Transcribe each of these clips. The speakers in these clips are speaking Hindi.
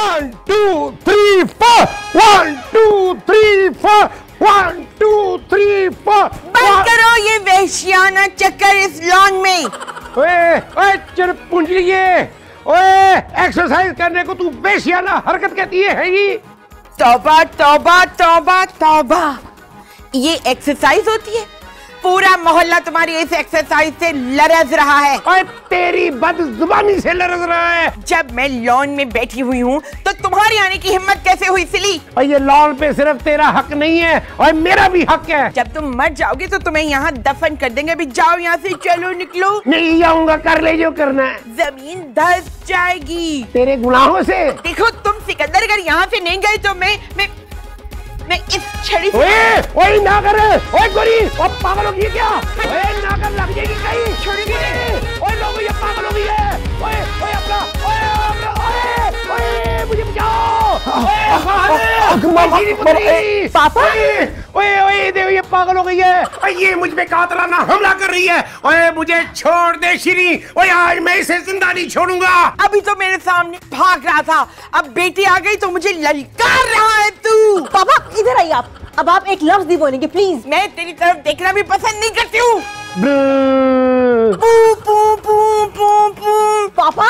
1 2 3 4 1 2 3 4 1 2 3 4। बंद करो ये वहशियाना चक्कर इस लॉन में। ओए ओए चरपुंजलिए, ओए एक्सरसाइज करने को तू वहशियाना हरकत कहती है ये? तौबा तौबा तौबा तौबा, ये एक्सरसाइज होती है? पूरा मोहल्ला तुम्हारी इस एक्सरसाइज से लरज रहा है। और तेरी बदजुबानी से लरज रहा है। जब मैं लॉन में बैठी हुई हूँ तो तुम्हारी आने की हिम्मत कैसे हुई सिली? और ये लॉन पे सिर्फ तेरा हक नहीं है और मेरा भी हक है। जब तुम मर जाओगे तो तुम्हें यहाँ दफन कर देंगे। अभी जाओ यहाँ से, चलो निकलो। नहीं जाऊंगा, कर ले जो करना है। जमीन धस जाएगी तेरे गुनाहों से। देखो तुम सिकंदर अगर यहाँ से नहीं गए तो मैं इस छड़ी से। ओए ना कर, ओए गोरी, ओ पागल हो गई क्या? ओए ना कर, लग जाएगी कहीं। छोड़ी मुझे। ओए लोगो ये पागल हो गई है। ओए ओए अपना, ओए ओए मुझे बचाओ। ओए पापा। ओए ओए देखो ये पागल हो गई है। ओए ये मुझ पे कातलाना हमला कर रही है। ओए मुझे छोड़ दे श्री। ओए आज मैं इसे जिंदा नहीं छोड़ूंगा। अभी तो मेरे सामने भाग रहा था, अब बेटी आ गई तो मुझे ललकार रहा है तू। पापा इधर आइए आप। अब आप एक लफ्ज नहीं बोलेंगे प्लीज। मैं तेरी तरफ देखना भी पसंद नहीं करती हूँ। पापा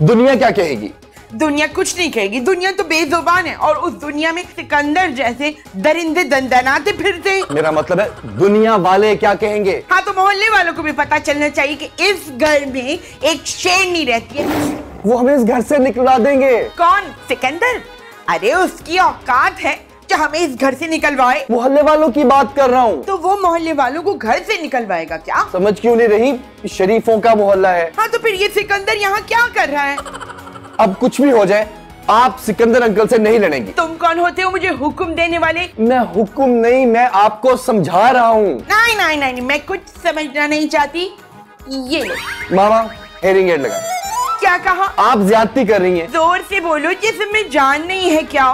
दुनिया क्या कहेगी? दुनिया कुछ नहीं कहेगी, दुनिया तो बेजुबान है और उस दुनिया में सिकंदर जैसे दरिंदे दंदनाते फिरते। मेरा मतलब है दुनिया वाले क्या कहेंगे? हाँ तो मोहल्ले वालों को भी पता चलना चाहिए कि इस घर में एक शेरनी रहती है। वो हमें इस घर से निकलवा देंगे। कौन? सिकंदर? अरे उसकी औकात है जो हमें इस घर से निकलवाए। मोहल्ले वालों की बात कर रहा हूँ। तो वो मोहल्ले वालों को घर से निकलवाएगा क्या? समझ क्यों नहीं रही? शरीफों का मोहल्ला है। हाँ तो फिर ये सिकंदर यहाँ क्या कर रहा है? अब कुछ भी हो जाए आप सिकंदर अंकल से नहीं लड़ेंगी। तुम कौन होते हो मुझे हुक्म देने वाले? मैं हुक्म नहीं, मैं आपको समझा रहा हूँ। नहीं नहीं नहीं, मैं कुछ समझना नहीं चाहती। ये लो। मामा हेयरिंग एड लगा। क्या कहा? आप ज्यादती कर रही हैं। जोर से बोलो, जिसमें जान नहीं है क्या?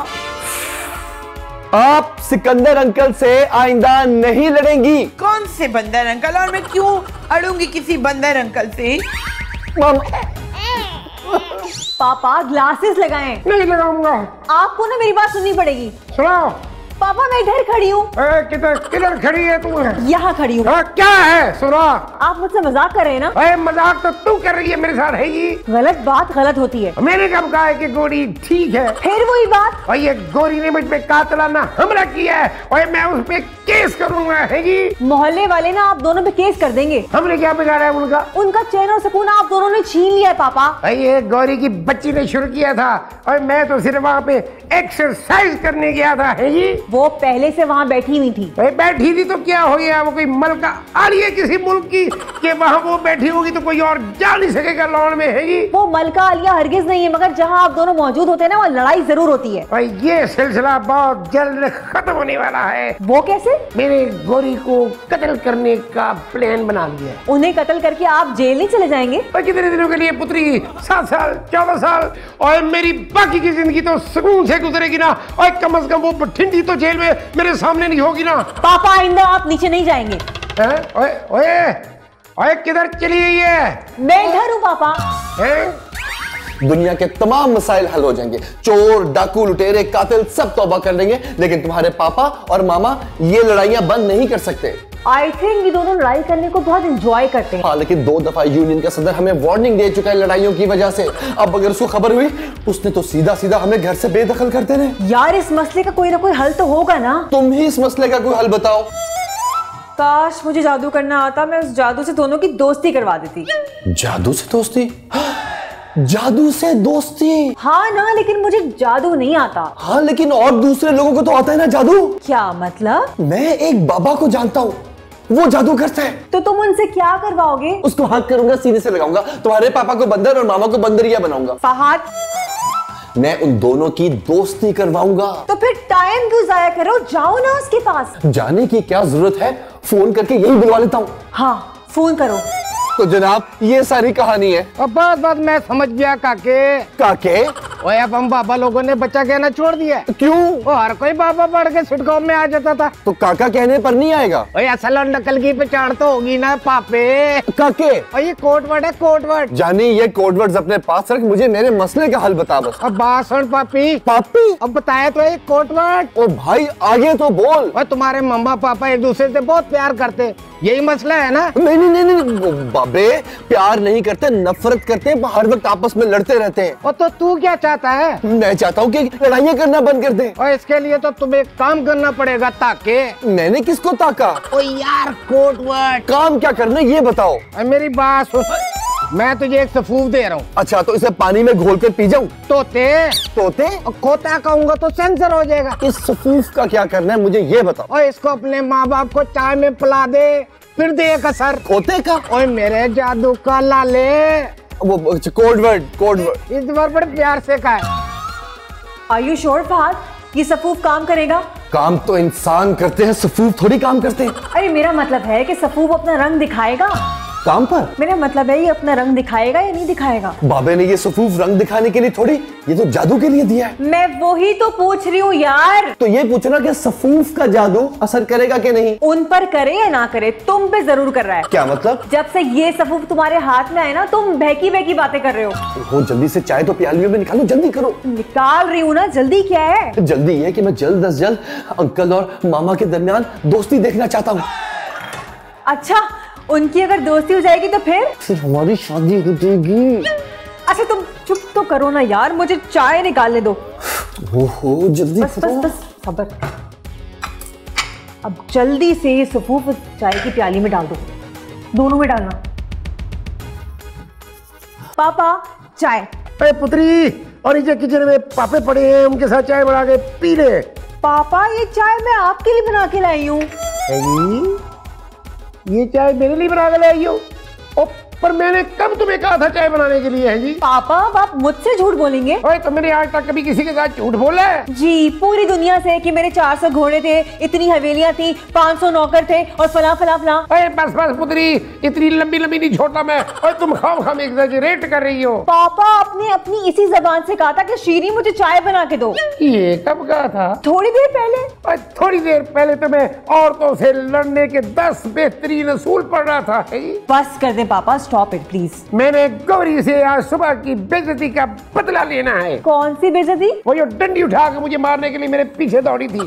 आप सिकंदर अंकल से आइंदा नहीं लड़ेंगी। कौन से बंदर अंकल? और मैं क्यों अड़ूंगी किसी बंदर अंकल से? मामा पापा ग्लासेस लगाएं। नहीं लगाऊंगा। आपको ना मेरी बात सुननी पड़ेगी। सुनाओ। पापा मैं इधर खड़ी हूँ। किधर खड़ी है तू? यहाँ खड़ी हूँ। क्या है? सुना। आप मुझसे मजाक कर रहे हैं ना? मजाक तो तू कर रही है मेरे साथ, है ये गलत बात गलत होती है। मैंने कब कहा है कि गोरी ठीक है? फिर वही बात। और ये गोरी ने मुझ पे कातलाना हमला किया है और मैं उस पे केस करूंगा, है जी? मोहल्ले वाले ना आप दोनों पे केस कर देंगे। हमने क्या बिगाड़ा है उनका? उनका चैन और सुकून आप दोनों ने छीन लिया है पापा। ये गौरी की बच्ची ने शुरू किया था और मैं तो सिर्फ वहाँ पे एक्सरसाइज करने गया था, है जी? वो पहले से वहाँ बैठी हुई थी। बैठी थी तो क्या हो गया? वो कोई मलका आ रही है किसी मुल्क की कि वहाँ वो बैठी होगी तो कोई और जा नहीं सकेगा लॉन में, है जी? वो मलका आलिया हरगिज नहीं है, मगर जहाँ आप दोनों मौजूद होते हैं ना वहाँ लड़ाई जरूर होती है। और ये सिलसिला बहुत जल्द खत्म होने वाला है। वो कैसे? मेरे गोरी को कत्ल करने का प्लान बना लिया है। उन्हें कत्ल करके आप जेल नहीं चले जाएंगे? और कितने दिनों के लिए पुत्री? 7 साल, 14 साल, और मेरी बाकी की जिंदगी तो सुकून से गुजरेगी ना। और कम से कम वो बठिंडी तो जेल में मेरे सामने नहीं होगी ना। पापा आइंदा आप नीचे नहीं जाएंगे। ओए ओए ओए किधर चली गई है? मैं इधर हूँ पापा। दुनिया के तमाम मसाइल हल हो जाएंगे। चोर, डाकू, लुटेरे, कातिल सब तौबा कर लेंगे, लेकिन तुम्हारे पापा और मामा ये लड़ाइयां बंद नहीं कर सकते। आई थिंक ये दोनों लड़ाई करने को बहुत एंजॉय करते हैं। हाँ, लेकिन 2 दफा यूनियन का सदर हमें वार्निंग दे चुका है लड़ाइयों की वजह से। अब अगर उसको खबर हुई उसने तो सीधा सीधा हमें घर से बेदखल कर देना। यार इस मसले का कोई ना कोई हल तो होगा ना। तुम ही इस मसले का कोई हल बताओ। काश मुझे जादू करना आता, मैं उस जादू से दोनों की दोस्ती करवा देती। जादू से दोस्ती? जादू से दोस्ती? हाँ ना, लेकिन मुझे जादू नहीं आता। हाँ लेकिन और दूसरे लोगों को तो आता है ना जादू। क्या मतलब? मैं एक बाबा को जानता हूँ, वो जादू करता है। तो तुम उनसे क्या करवाओगे? उसको हाथ करूंगा, सीने से लगाऊंगा, तुम्हारे पापा को बंदर और मामा को बंदरिया बनाऊंगा। फहद, मैं उन दोनों की दोस्ती करवाऊंगा। तो फिर टाइम क्यों जाया करो, जाओ ना उसके पास। जाने की क्या जरूरत है, फोन करके यही बुलवा लेता हूँ। हाँ फोन करो। तो जनाब ये सारी कहानी है। अब बात मैं समझ गया काके। काके ओए अब हम बाबा लोगों ने बच्चा कहना छोड़ दिया। क्यों? वो हर कोई बाबा पढ़ के सिटकॉम में आ जाता था। तो काका कहने पर नहीं आएगा? ओए असल और नकल की पहचान तो होगी ना पापे। काके? और ये कोड वर्ड है, कोड वर्ड। जानी ये कोड वर्ड्स अपने पास रख, मुझे मेरे मसले का हल बता बस। अब बात सुन पापी। पापी? अब बताया तो एक कोड वर्ड। ओ भाई आगे तो बोल। और तुम्हारे मम्मा पापा एक दूसरे से बहुत प्यार करते, यही मसला है ना? नहीं नहीं नहीं नहीं बाबे, प्यार नहीं करते, नफरत करते हैं, हर वक्त आपस में लड़ते रहते हैं। और तो तू क्या चाहता है? मैं चाहता हूँ कि लड़ाइयाँ करना बंद कर दे। और इसके लिए तो तुम्हें एक काम करना पड़ेगा। ताकि मैंने किसको ताका? ओ यार कोड वर्ड। काम क्या करना ये बताओ। और मेरी बात सुन, मैं तुझे एक सफूफ दे रहा हूँ। अच्छा तो इसे पानी में घोल कर पी जाऊँ? तोते तोते? और खोता कहूंगा तो सेंसर हो जाएगा। इस सफूफ का क्या करना है मुझे ये बताओ। और इसको अपने माँ बाप को चाय में पिला दे, फिर देख असर। खोते का? ओए मेरे जादू का लाले। वो कोड वर्ड इस बार बड़े प्यार से कहा है। Are you sure फहद, ये सफूफ काम करेगा? काम तो इंसान करते हैं, सफूफ थोड़ी काम करते हैं। अरे मेरा मतलब है कि सफूफ अपना रंग दिखाएगा काम पर? मेरा मतलब है ये अपना रंग दिखाएगा या नहीं दिखाएगा? बाबे ने ये सफूफ रंग दिखाने के लिए थोड़ी, ये तो जादू के लिए दिया है। मैं वही तो पूछ रही हूँ यार। तो ये पूछना कि सफूफ का जादू असर करेगा कि नहीं? उन पर करे या ना करे, तुम पे जरूर कर रहा है। क्या मतलब? जब से ये सफूफ तुम्हारे हाथ में आए ना, तुम बहकी बहकी बातें कर रहे हो। जल्दी से चाय तो प्यालियों में निकालो, जल्दी करो। निकाल रही हूँ ना, जल्दी क्या है? जल्दी है कि मैं जल्द अज जल्द अंकल और मामा के दरमियान दोस्ती देखना चाहता हूँ। अच्छा, उनकी अगर दोस्ती हो जाएगी तो फिर हमारी शादी हो जाएगी। अच्छा तुम चुप तो करो ना यार, मुझे चाय निकालने दो। ओहो जल्दी बस बस बस सब्र। अब जल्दी से ये सफूफ चाय की प्याली में डाल दो, दोनों में डालना। पापा चाय। अरे पुत्री, और ये किचन में पापे पड़े हैं, उनके साथ चाय बना के पी ले। पापा ये चाय मैं आपके लिए बना के लाई हूँ। ये चाय मेरे लिए बना के लाई हो? पर मैंने कब तुम्हें कहा था चाय बनाने के लिए? है जी पापा, अब आप मुझसे झूठ बोलेंगे? ओए तो मैंने आज तक कभी किसी के साथ झूठ बोला है? जी, पूरी दुनिया से कि मेरे 400 घोड़े थे, इतनी हवेलियां थी, 500 नौकर थे और फला फला फला। ओए बस बस पुत्री, इतनी लंबी लंबी नहीं छोटा मैं। और तुम खाम एग्जैजरेट कर रही हो। पापा आपने अपनी इसी जबान से कहा था कि शीरी मुझे चाय बना के दो। ये कब कहा था? थोड़ी देर पहले। थोड़ी देर पहले तो मैं औरतों से लड़ने के 10 बेहतरीन असूल पढ़ रहा था। बस कर दे पापा, स्टॉप इट प्लीज। मैंने गौरी से आज सुबह की बेइज्जती का बदला लेना है। कौन सी बेइज्जती? वो जो डंडी उठा के मुझे मारने के लिए मेरे पीछे दौड़ी थी।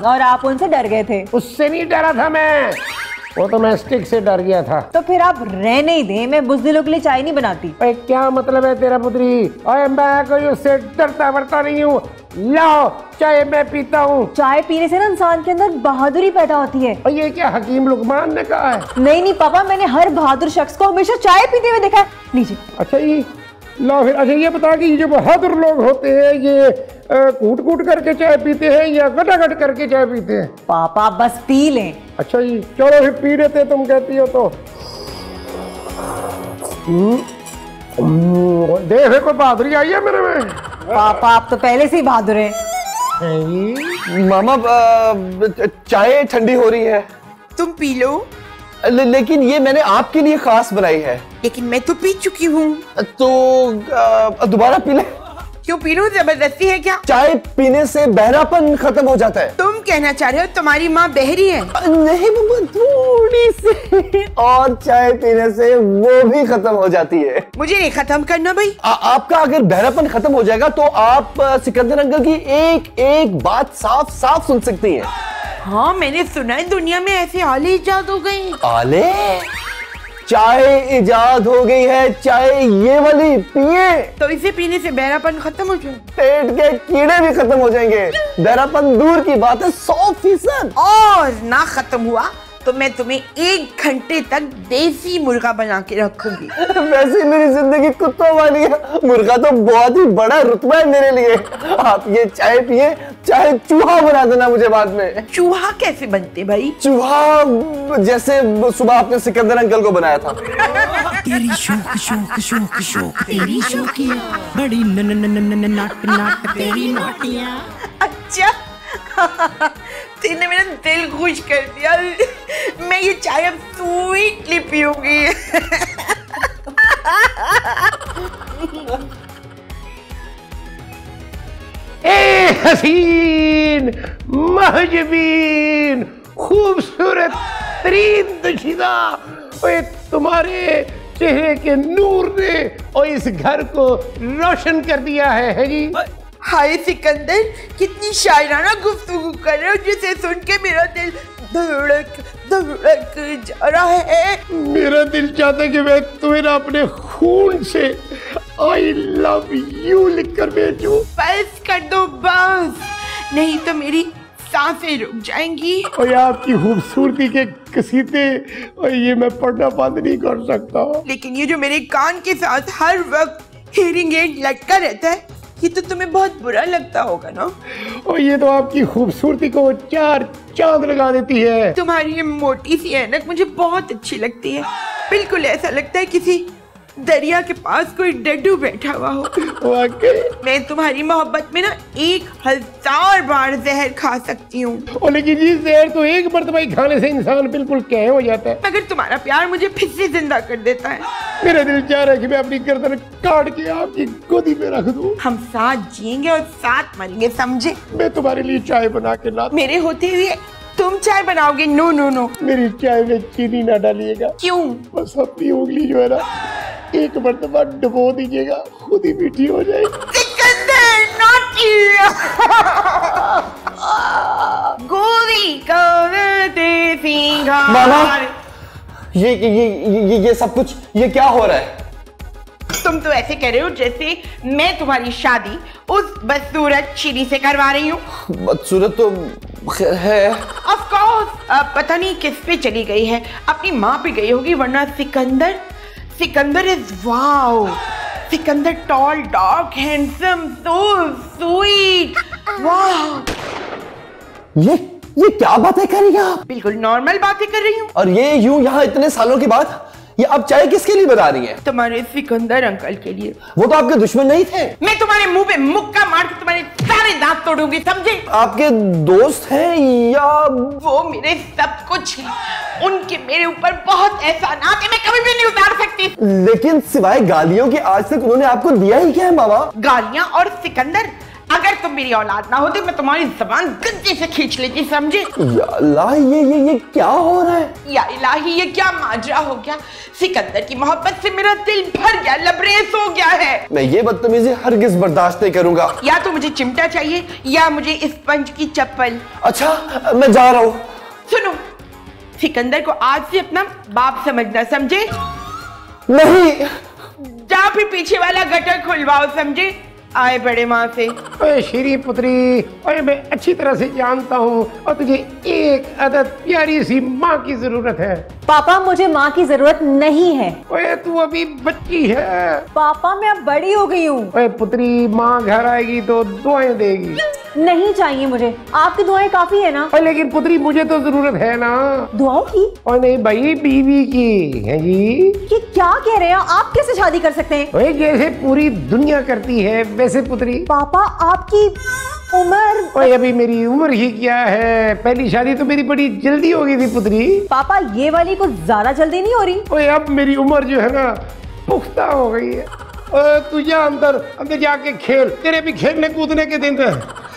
और आप उनसे डर गए थे? उससे नहीं डरा था मैं, वो तो मैं स्टिक से डर गया था। तो फिर आप रहने ही दें, मैं बुज़दिलों के लिए चाय नहीं बनाती। क्या मतलब है तेरा पुत्री? और मैं कोई उससे डरता वरता नहीं हूँ। लाओ चाय मैं पीता हूँ। चाय पीने से ना इंसान के अंदर बहादुरी पैदा होती है। और ये क्या हकीम लुकमान ने कहा है? नहीं नहीं पापा, मैंने हर बहादुर शख्स को हमेशा चाय पीते हुए देखा है। लीजिए। अच्छा ये लो फिर। अच्छा ये बता कि ये जो बहादुर लोग होते हैं ये कूट कूट करके चाय पीते हैं या गटागट करके चाय पीते हैं? पापा बस पी लें। अच्छा जी चलो फिर पी लेते, तुम कहती हो तो। देख कोई बहादुरी आई है मेरे में। पापा आप तो पहले से ही बहादुर हैं। मामा चाय ठंडी हो रही है। तुम पी लो। लेकिन ये मैंने आपके लिए खास बनाई है। लेकिन मैं तो पी चुकी हूँ। तो दोबारा पी ले। क्यों पी लूं? जबरदस्ती है क्या? चाय पीने से बहरापन खत्म हो जाता है। तुम कहना चाह रहे हो तुम्हारी माँ बहरी है? नहीं मामा, थोड़ी सी और चाय पीने से वो भी खत्म हो जाती है। मुझे नहीं खत्म करना भाई। आपका अगर बहरापन खत्म हो जाएगा तो आप सिकंदर अंकल की एक एक बात साफ साफ सुन सकती हैं। हाँ मैंने सुना है दुनिया में ऐसे आले इजाद हो गए। आले? चाय इजाद हो गई है, चाय ये वाली पिए तो इसे पीने से बहरापन खत्म हो जाए। पेट के कीड़े भी खत्म हो जाएंगे। बहरापन दूर की बात है 100%। और ना खत्म हुआ तो मैं तुम्हें 1 घंटे तक देसी मुर्गा बना के रखूंगी। वैसे मेरी जिंदगी कुत्तों वाली है, मुर्गा तो बहुत ही बड़ा रुतबा है मेरे लिए। आप ये चाय पिए, चाहे चूहा बना देना मुझे बाद में। चूहा कैसे बनते भाई? चूहा जैसे सुबह आपने सिकंदर अंकल को बनाया था। तेरी शौक शौक शौक शौक तेरी शौकिया बड़ी नाट नाट तेरी नाटिया। अच्छा तूने मेरा दिल खुश कर दिया। मैं ये चाय अब स्वीटली पीऊंगी। हसीन, महजबीन, खूबसूरत तरीन दुशीदा, ओए तुम्हारे चेहरे के नूर ने और इस घर को रोशन कर दिया है जी। हाय सिकंदर, कितनी शायराना गुफ्तगू कर रहे हो जिसे सुन के मेरा दिल धड़क धड़क जा रहा है। मेरा दिल चाहता है कि मैं तुम्हें ना अपने खून से आई लव यू लिख कर भेजूं। बस कर दो बस, नहीं तो मेरी सांसें रुक जाएंगी। और आपकी खूबसूरती के कसीदे और ये मैं पढ़ना बंद नहीं कर सकता। लेकिन ये जो मेरे कान के साथ हर वक्त हियरिंग एड लटका रहता है, ये तो तुम्हें बहुत बुरा लगता होगा ना। और ये तो आपकी खूबसूरती को चार चांद लगा देती है। तुम्हारी ये मोटी सी ऐनक मुझे बहुत अच्छी लगती है। बिल्कुल ऐसा लगता है किसी दरिया के पास कोई डड्डू बैठा हुआ हो। वाकई मैं तुम्हारी मोहब्बत में ना 1000 बार जहर खा सकती हूँ। और लेकिन ये जहर तो एक मरतबा ही खाने से इंसान बिल्कुल कह हो जाता है। मगर तुम्हारा प्यार मुझे फिर से जिंदा कर देता है। मेरा दिल चाह रहा है कि मैं अपनी गर्दन काट के आपकी गोदी में रख दूं। हम साथ जिएंगे और साथ मरेंगे, समझे? मैं तुम्हारे लिए चाय बना के ला। मेरे होते हुए तुम चाय बनाओगे? नो नो नो, मेरी चाय में चीनी ना डालिएगा। क्यों? बस अपनी उंगली जो है ना एक मरतबा डुबो दीजिएगा, खुद ही मीठी हो जाएगी। सिकंदर नॉटी। गोली करते सिंगार। मामा, ये सब कुछ ये क्या हो रहा है? तुम तो ऐसे कह रहे हो जैसे मैं तुम्हारी शादी उस बदसूरत चीनी से करवा रही हूँ। बदसूरत तो है। ऑफ कोर्स, पता नहीं किस पे चली गई है, अपनी माँ पे गई होगी, वरना Sikandar is wow. Sikandar tall, dark, handsome, so sweet. वाह, ये क्या बातें कर रही हैं आप? बिल्कुल नॉर्मल बातें कर रही हूँ। और ये यूं यहाँ इतने सालों के बाद ये अब चाय किसके लिए बना रही हैं? तुम्हारे सिकंदर अंकल के लिए। वो तो आपके दुश्मन नहीं थे। मैं तुम्हारे मुंह पे मुक्का मार के तुम्हारे सारे दांत तोड़ूंगी, समझे? आपके दोस्त हैं या? वो मेरे सब कुछ है। उनके मेरे ऊपर बहुत एहसानात है, मैं कभी भी नहीं उतार सकती। लेकिन सिवाय गालियों के आज तक उन्होंने आपको दिया ही क्या है मामा? गालियां और सिकंदर, अगर तुम मेरी औलाद ना होती मैं तुम्हारी जबान गद्दे से खींच लेती, समझे? या अल्लाह, ये क्या हो रहा है? या इलाही, ये क्या माजरा हो गया? सिकंदर की मोहब्बत से मेरा दिल भर गया, लबरेज हो गया है। मैं ये बदतमीजी हरगिज बर्दाश्त नहीं करूंगा। या तो मुझे चिमटा चाहिए या मुझे इस पंच की चप्पल। अच्छा, मैं जा रहा हूँ। सुनो, सिकंदर को आज से अपना बाप समझना, समझे? नहीं। जा फिर पीछे वाला गटर खुलवाओ, समझे? आए बड़े माँ से। ओए श्री पुत्री, ओए मैं अच्छी तरह से जानता हूँ और तुझे एक अदद प्यारी सी माँ की जरूरत है। पापा, मुझे माँ की जरूरत नहीं है। ओए तू अभी बच्ची है। पापा, मैं अब बड़ी हो गई हूँ। ओए पुत्री, माँ घर आएगी तो दुआएं देगी। नहीं चाहिए मुझे, आपकी दुआएं काफी है ना। ओए लेकिन पुत्री मुझे तो जरूरत है ना। दुआओं की? और नहीं भाई, बीवी की है जी। ये क्या कह रहे हैं आप? कैसे शादी कर सकते हैं? ओए जैसे पूरी दुनिया करती है वैसे पुत्री। पापा, आपकी उम्र? ओए अभी मेरी उम्र ही क्या है, पहली शादी तो मेरी बड़ी जल्दी हो गई थी पुत्री। पापा, ये वाली कुछ ज्यादा जल्दी नहीं हो रही? ओए अब मेरी उम्र जो है ना पुख्ता हो गई है। तू जा अंदर जाके खेल, तेरे भी खेलने कूदने के दिन थे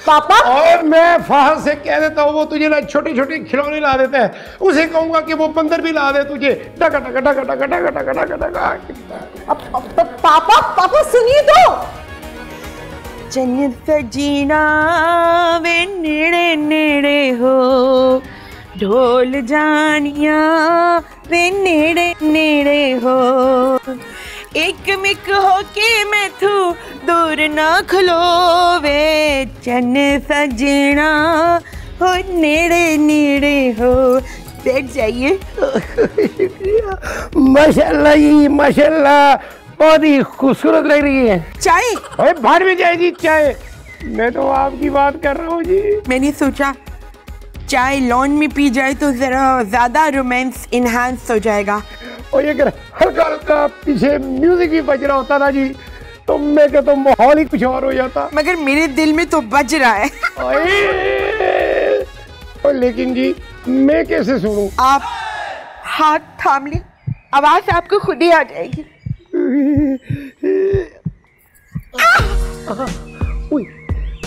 पापा। और मैं फाहद से कह देता हूँ वो तुझे ना छोटे छोटे खिलौने ला देता है, उसे कहूंगा कि वो बंदर भी ला दे तुझे। डका डका डका डका डका डका डका डका। पापा सुनिए तो। जन्नत सजीना वे नेड़े नेड़े हो, ढोल जानिया वे नेड़े नेड़े हो, एक मिक हो के मैं तू दूर ना खलो वे, चन सजना हो नेड़े नेड़े हो। बैठ जाइए। शुक्रिया, माशाल्लाह जी माशाल्लाह, बहुत ही खूबसूरत लग रही है। चाय? अरे बाहर में जाएगी चाय, मैं तो आपकी बात कर रहा हूँ जी। मैंने सोचा चाय लॉन में पी जाए तो जरा ज्यादा रोमांस इनहांस हो जाएगा। और ये अगर हल्का हल्का पीछे म्यूजिक भी बज रहा होता ना जी तो मैं कहता हूँ माहौल ही कुछ और हो जाता। मगर मेरे दिल में तो बज रहा है। और लेकिन जी मैं कैसे सुनूं? आप हाथ थाम ले, आवाज आपको खुद ही आ जाएगी।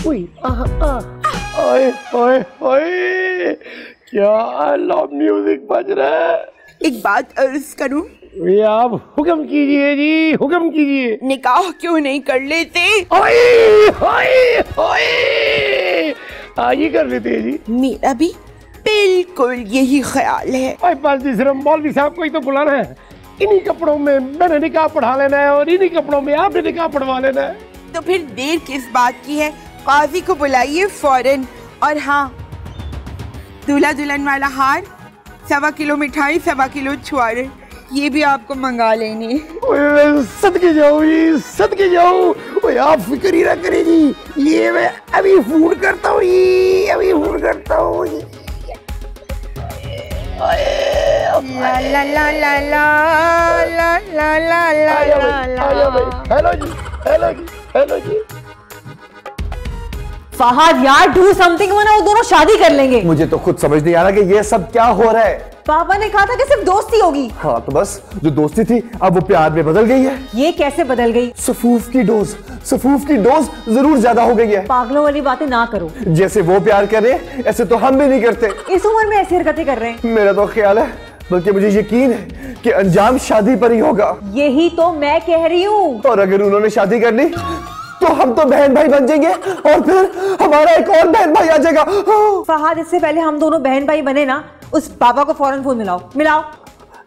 ओए ओए ओए, क्या लव म्यूजिक बज रहा है। एक बात अर्ज करूं? ये आप हुक्म कीजिए जी, हुक्म कीजिए। निकाह क्यों नहीं कर लेते? ओए ओए ओए, आज ही कर लेते हैं जी। मेरा भी बिल्कुल यही ख्याल है। ओए पास मौलवी साहब को ही तो बुलाना है। इन्हीं कपड़ों में मैंने निकाह पढ़ा लेना है और इन्हीं कपड़ों में आपने निकाह पढ़वा लेना है। तो फिर देर किस बात की है? काजी को बुलाइए फौरन। और हाँ, दूल्हा दुल्हन वाला हार, 1.25 किलो मिठाई, 1.25 किलो छुआरे, ये भी आपको मंगा लेनी। ओए सदके जाओ जी, सदके जाओ। ओए आप फिक्र ही ना करें जी, ये मैं अभी फोन करता हूँ जी, अभी फोन करता हूँ जी। ला ला ला ला ला ला ला ला ला ला। हेलो जी, हेलो जी, हेलो जी। फहद यार डू समथिंग, वरना वो दोनों शादी कर लेंगे। मुझे तो खुद समझ नहीं आ रहा कि ये सब क्या हो रहा है। पापा ने कहा था कि सिर्फ दोस्ती होगी। हाँ तो बस, जो दोस्ती थी अब वो प्यार में बदल गई है। ये कैसे बदल गई? सफूफ की डोज जरूर ज्यादा हो गई है। पागलों वाली बातें ना करो। जैसे वो प्यार करे ऐसे तो हम भी नहीं करते। इस उम्र में ऐसी हरकतें कर रहे हैं। मेरा तो ख्याल है, बल्कि मुझे यकीन है कि अंजाम शादी पर ही होगा। यही तो मैं कह रही हूँ। और अगर उन्होंने शादी कर ली तो हम तो बहन भाई बन जाएंगे और फिर हमारा एक और बहन भाई आ जाएगा। फहद, इससे पहले हम दोनों बहन भाई बने ना, उस बाबा को फौरन फोन मिलाओ। मिलाओ।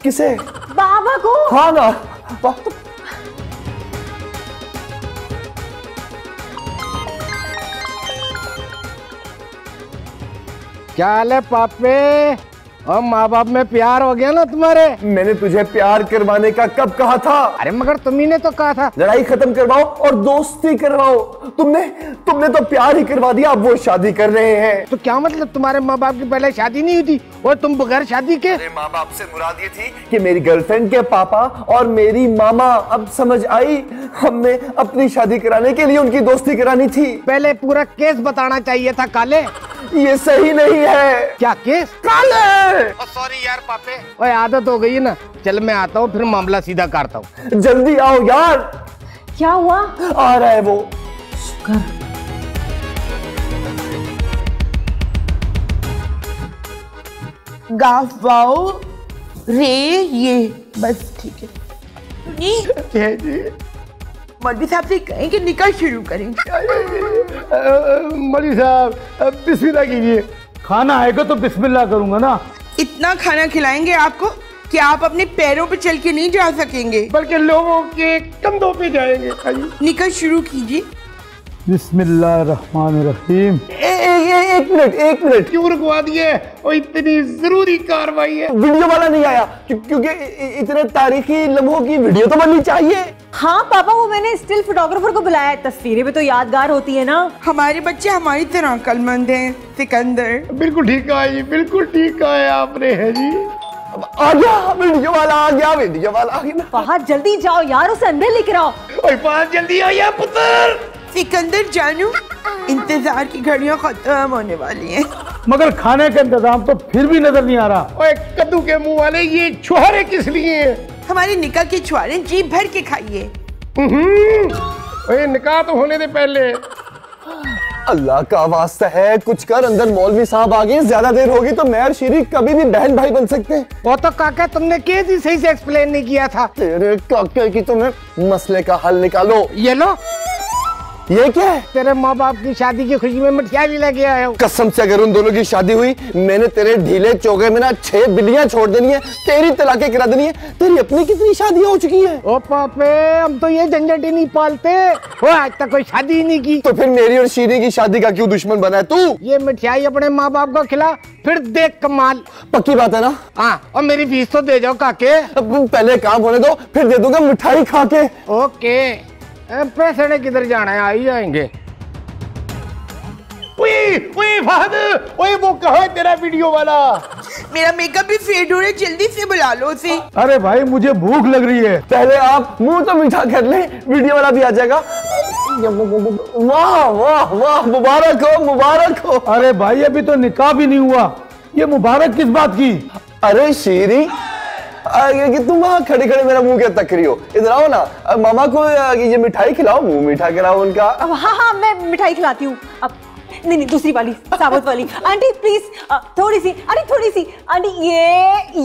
किसे? बाबा को। हाँ ना। क्या हाल है पापे? और माँ बाप में प्यार हो गया ना तुम्हारे? मैंने तुझे प्यार करवाने का कब कहा था? अरे मगर तुम्ही ने तो कहा था लड़ाई खत्म करवाओ और दोस्ती करवाओ। तुमने तो प्यार ही करवा दिया, अब वो शादी कर रहे हैं। तो क्या मतलब, तुम्हारे माँ बाप की पहले शादी नहीं हुई थी और तुम बगैर शादी के? अरे माँ बाप से मुराद ये थी कि मेरी गर्लफ्रेंड के पापा और मेरी मामा। अब समझ आई, हमने अपनी शादी कराने के लिए उनकी दोस्ती करानी थी। पहले पूरा केस बताना चाहिए था काले। ये सही नहीं है। क्या केस? काले। सॉरी यार पापे, ओए आदत हो गई है ना। चल मैं आता हूँ, फिर मामला सीधा करता हूँ। जल्दी आओ यार। क्या हुआ? आ रहा है वो। शुक्र। गाफाओ रे, ये बस ठीक है। मौलवी साहब से कहें कि निकाह शुरू करें। मौलवी साहब बिस्मिल्लाह कीजिए। खाना आएगा तो बिस्मिल्लाह करूंगा ना। इतना खाना खिलाएंगे आपको कि आप अपने पैरों पे चल के नहीं जा सकेंगे, बल्कि लोगों के कंधों पे जाएंगे। निकाह शुरू कीजिए। बिस्मिल्लाहिर्रहमानिर्रहीम। एक मिनट क्यों रुकवा दिए? और इतनी जरूरी कार्रवाई है। वीडियो वाला नहीं आया क्योंकि इतने तारीखी लम्हों की वीडियो तो बननी चाहिए। हाँ पापा, वो मैंने स्टिल फोटोग्राफर को बुलाया है। तस्वीरें भी तो यादगार होती है ना। हमारे बच्चे हमारी तरह अक्लमंद हैं सिकंदर। बिल्कुल ठीक कहा जी, बिल्कुल ठीक कहा है आपने। है जी, आ गया वीडियो वाला, आ गया वीडियो वाला, आ गया। फहद जल्दी जाओ यार, उसे अंदर लेकर आओ। ओए पास जल्दी आ या पुत्र। सिकंदर जानू, इंतजार की घड़ियां खत्म होने वाली हैं। मगर खाने का इंतजाम तो फिर भी नजर नहीं आ रहा। ओए कद्दू के मुंह वाले, ये छुहारे किस लिए हैं? हमारे निकाह के छुआरे जी भर के खाइए। ओए निकाह तो होने दे पहले। अल्लाह का वास्ता है, कुछ कर। अंदर मौलवी साहब आ गए, ज्यादा देर होगी तो मैं और शीरी कभी भी बहन भाई बन सकते हैं। वो तो काका तुमने केस ही सही से एक्सप्लेन नहीं किया था। तेरे काके की तुम्हें मसले का हल निकालो। ये लो। ये क्या है? तेरे माँ बाप की शादी की खुशी में मिठाई भी लेके आया हूँ। कसम से अगर उन दोनों की शादी हुई, मैंने तेरे ढीले चौके में ना 6 बिल्लियां छोड़ देनी है, तेरी तलाकें करा देनी है। तेरी अपनी कितनी शादियां हो चुकी हैं? ओ पापे, हम तो ये झंझट ही नहीं पालते। वो आज तक कोई शादी ही नहीं की। तो फिर मेरी और शीरी की शादी का क्यों दुश्मन बना है तू? ये मिठाई अपने माँ बाप को खिला, फिर देख कमाल। पक्की बात है ना? हाँ, और मेरी फीस तो दे जाओ काके। अब पहले काम होने दो, फिर दे दूंगा मिठाई खा के। ओके। पैसे ने किधर जाना है, आ ही जाएंगे। फहद, ओए वो कहाँ है तेरा वीडियो वाला? मेरा मेकअप भी फेड हो रहा है, जल्दी से बुला लो उसे। अरे भाई मुझे भूख लग रही है। पहले आप मुंह तो मीठा कर ले, वीडियो वाला भी आ जाएगा। वाह वाह वाह, मुबारक हो, मुबारक हो। अरे भाई अभी तो निकाह भी नहीं हुआ, ये मुबारक किस बात की? अरे शीरी, कि तुम वहाँ खड़े खड़े मेरा मुंह क्या तक रही हो? इधर आओ ना, मामा को ये मिठाई खिलाओ, मुंह मीठा कराओ उनका। हाँ मैं मिठाई खिलाती हूँ। अब नहीं दूसरी वाली, साबुत वाली। आंटी प्लीज थोड़ी सी, अरे थोड़ी सी आंटी,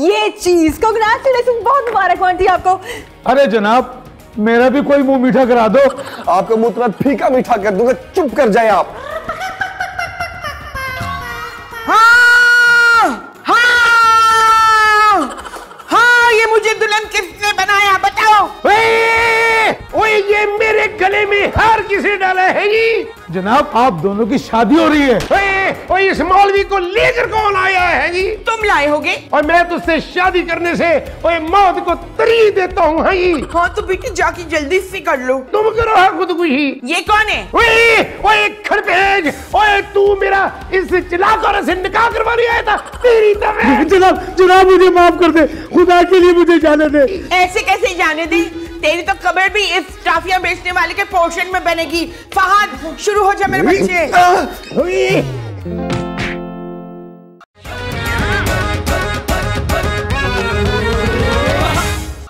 ये चीज। कांग्रेचुलेशन, बहुत मुबारक आंटी आपको। अरे जनाब, मेरा भी कोई मुंह मीठा करा दो। आपका मुंह तुरंत फीका मीठा कर दूंगा, चुप कर जाए आप। हाँ, ये मुझे दुल्हन किसने बनाया बताओ? ओए ये मेरे गले में हार किसे डाला है जी? जनाब आप दोनों की शादी हो रही है। ओए इस मौलवी को लेकर कौन आया है जी? तुम लाए होगे। और मैं तुझसे शादी करने से ओए मौत को तरी देता हूँ। हाँ तो बेटी जाके जल्दी से कर लो। तुम करो खुदकुशी। ये कौन है? ओए खड़पेज, ओए तू मेरा इस चिलाक औरत से निकाह करवाने आया था? तेरी तबीयत। जनाब मुझे माफ कर दे, खुदा के लिए मुझे जाने दे। ऐसे कैसे जाने दे? तेरी तो कब्र भी इस टाफियां बेचने वाले के पोर्शन में बनेगी। फहद शुरू हो जा मेरे बच्चे।